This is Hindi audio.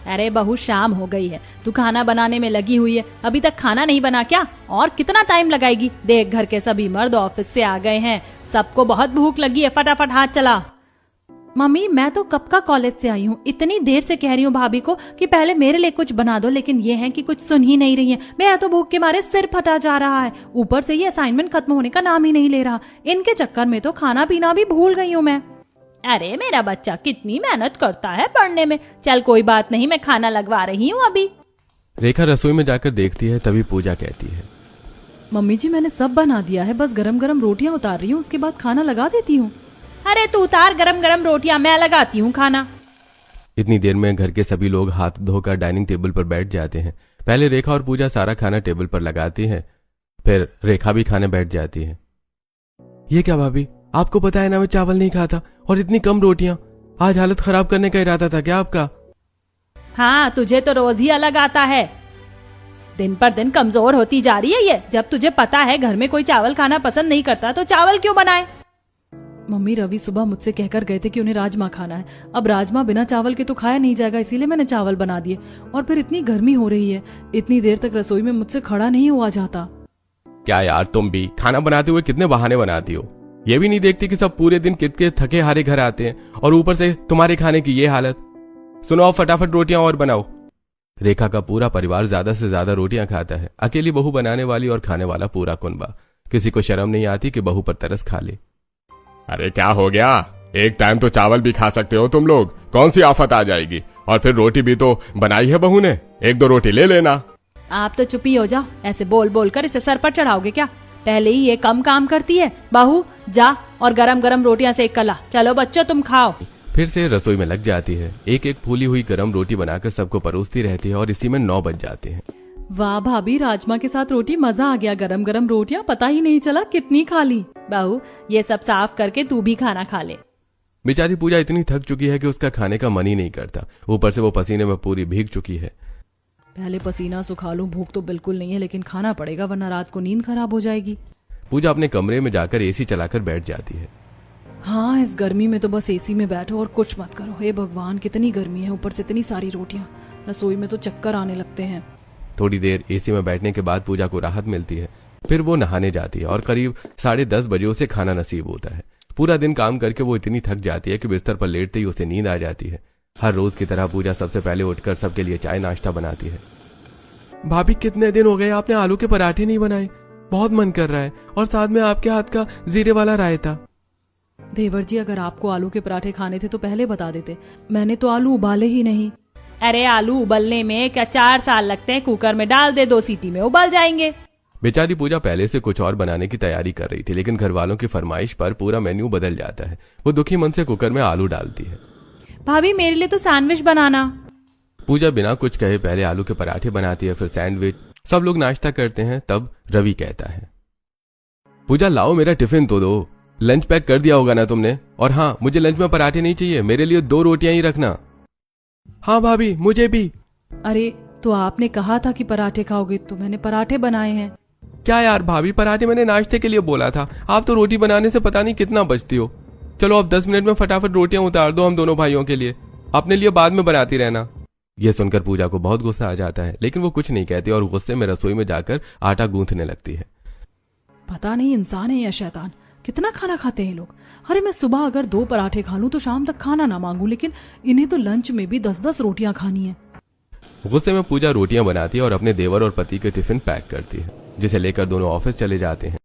अरे बहू शाम हो गई है, तू खाना बनाने में लगी हुई है, अभी तक खाना नहीं बना क्या? और कितना टाइम लगाएगी? देख घर के सभी मर्द ऑफिस से आ गए हैं, सबको बहुत भूख लगी है, फटाफट हाथ चला। मम्मी मैं तो कब का कॉलेज से आई हूँ, इतनी देर से कह रही हूँ भाभी को कि पहले मेरे लिए कुछ बना दो, लेकिन ये है कि कुछ सुन ही नहीं रही है। मेरा तो भूख के मारे सिर फटा जा रहा है, ऊपर से ये असाइनमेंट खत्म होने का नाम ही नहीं ले रहा। इनके चक्कर में तो खाना पीना भी भूल गई हूँ मैं। अरे मेरा बच्चा कितनी मेहनत करता है पढ़ने में। चल कोई बात नहीं, मैं खाना लगवा रही हूँ अभी। रेखा रसोई में जाकर देखती है, तभी पूजा कहती है, मम्मी जी मैंने सब बना दिया है, बस गरम गरम रोटियां उतार रही हूँ, उसके बाद खाना लगा देती हूँ। अरे तू उतार गरम गरम रोटियां, मैं लगाती हूँ खाना। इतनी देर में घर के सभी लोग हाथ धोकर डाइनिंग टेबल पर बैठ जाते हैं। पहले रेखा और पूजा सारा खाना टेबल पर लगाती हैं, फिर रेखा भी खाने बैठ जाती है। ये क्या भाभी, आपको पता है ना मैं चावल नहीं खाता, और इतनी कम रोटियां, आज हालत खराब करने का इरादा था क्या आपका? हाँ तुझे तो रोज ही अलग आता है, दिन पर दिन कमजोर होती जा रही है ये। जब तुझे पता है घर में कोई चावल खाना पसंद नहीं करता तो चावल क्यों बनाए? मम्मी रवि सुबह मुझसे कहकर गए थे कि उन्हें राजमा खाना है, अब राजमा बिना चावल के तो खाया नहीं जाएगा, इसीलिए मैंने चावल बना दिए। और फिर इतनी गर्मी हो रही है, इतनी देर तक रसोई में मुझसे खड़ा नहीं हुआ जाता। क्या यार, तुम भी खाना बनाते हुए कितने बहाने बनाती हो। ये भी नहीं देखती कि सब पूरे दिन कितने थके हारे घर आते हैं, और ऊपर से तुम्हारे खाने की ये हालत। सुनो फटाफट रोटियां और बनाओ। रेखा का पूरा परिवार ज्यादा से ज्यादा रोटियां खाता है, अकेली बहू बनाने वाली और खाने वाला पूरा कुनबा। किसी को शर्म नहीं आती कि बहू पर तरस खा ले। अरे क्या हो गया, एक टाइम तो चावल भी खा सकते हो तुम लोग, कौन सी आफत आ जाएगी? और फिर रोटी भी तो बनाई है बहू ने, एक दो रोटी ले लेना। आप तो चुप ही हो जाओ, ऐसे बोल बोल कर इसे सर पर चढ़ाओगे क्या? पहले ही ये कम काम करती है। बहू जा और गरम गरम रोटियां सेक कर ला। चलो बच्चों तुम खाओ। फिर से रसोई में लग जाती है, एक एक फूली हुई गरम रोटी बनाकर सबको परोसती रहती है, और इसी में 9 बज जाते हैं। वाह भाभी, राजमा के साथ रोटी मजा आ गया, गरम गरम रोटियां पता ही नहीं चला कितनी खा ली। बहू ये सब साफ करके तू भी खाना खा ले। बेचारी पूजा इतनी थक चुकी है कि उसका खाने का मन ही नहीं करता, ऊपर से वो पसीने में पूरी भीग चुकी है। पहले पसीना सुखा लूं, भूख तो बिल्कुल नहीं है, लेकिन खाना पड़ेगा वरना रात को नींद खराब हो जाएगी। पूजा अपने कमरे में जाकर एसी चलाकर बैठ जाती है। हाँ इस गर्मी में तो बस एसी में बैठो और कुछ मत करो। हे भगवान कितनी गर्मी है, ऊपर से इतनी सारी रोटियां, रसोई में तो चक्कर आने लगते हैं। थोड़ी देर एसी में बैठने के बाद पूजा को राहत मिलती है, फिर वो नहाने जाती है और करीब 10:30 बजे उसे खाना नसीब होता है। पूरा दिन काम करके वो इतनी थक जाती है कि बिस्तर पर लेटते ही उसे नींद आ जाती है। हर रोज की तरह पूजा सबसे पहले उठकर सबके लिए चाय नाश्ता बनाती है। भाभी कितने दिन हो गए आपने आलू के पराठे नहीं बनाए, बहुत मन कर रहा है, और साथ में आपके हाथ का जीरे वाला रायता। देवर जी अगर आपको आलू के पराठे खाने थे तो पहले बता देते, मैंने तो आलू उबाले ही नहीं। अरे आलू उबलने में क्या 4 साल लगते हैं, कुकर में डाल दे, 2 सीटी में उबल जाएंगे। बेचारी पूजा पहले से कुछ और बनाने की तैयारी कर रही थी, लेकिन घर वालों की फरमाइश पर पूरा मेन्यू बदल जाता है। वो दुखी मन से कुकर में आलू डालती है। भाभी मेरे लिए तो सैंडविच बनाना। पूजा बिना कुछ कहे पहले आलू के पराठे बनाती है, फिर सैंडविच। सब लोग नाश्ता करते हैं, तब रवि कहता है, पूजा लाओ मेरा टिफिन तो दो, लंच पैक कर दिया होगा ना तुमने? और हाँ, मुझे लंच में पराठे नहीं चाहिए, मेरे लिए 2 रोटियां ही रखना। हाँ भाभी मुझे भी। अरे तो आपने कहा था कि पराठे खाओगे, तो मैंने पराठे बनाए हैं। क्या यार भाभी, पराठे मैंने नाश्ते के लिए बोला था, आप तो रोटी बनाने से पता नहीं कितना बचती हो। चलो अब 10 मिनट में फटाफट रोटियां उतार दो हम दोनों भाइयों के लिए, अपने लिए बाद में बनाती रहना। यह सुनकर पूजा को बहुत गुस्सा आ जाता है, लेकिन वो कुछ नहीं कहती और गुस्से में रसोई में जाकर आटा गूंथने लगती है। पता नहीं इंसान है या शैतान, कितना खाना खाते हैं लोग। अरे मैं सुबह अगर 2 पराठे खा लूं तो शाम तक खाना ना मांगू, लेकिन इन्हें तो लंच में भी 10-10 रोटियां खानी है। गुस्से में पूजा रोटियां बनाती है और अपने देवर और पति के टिफिन पैक करती है, जिसे लेकर दोनों ऑफिस चले जाते हैं।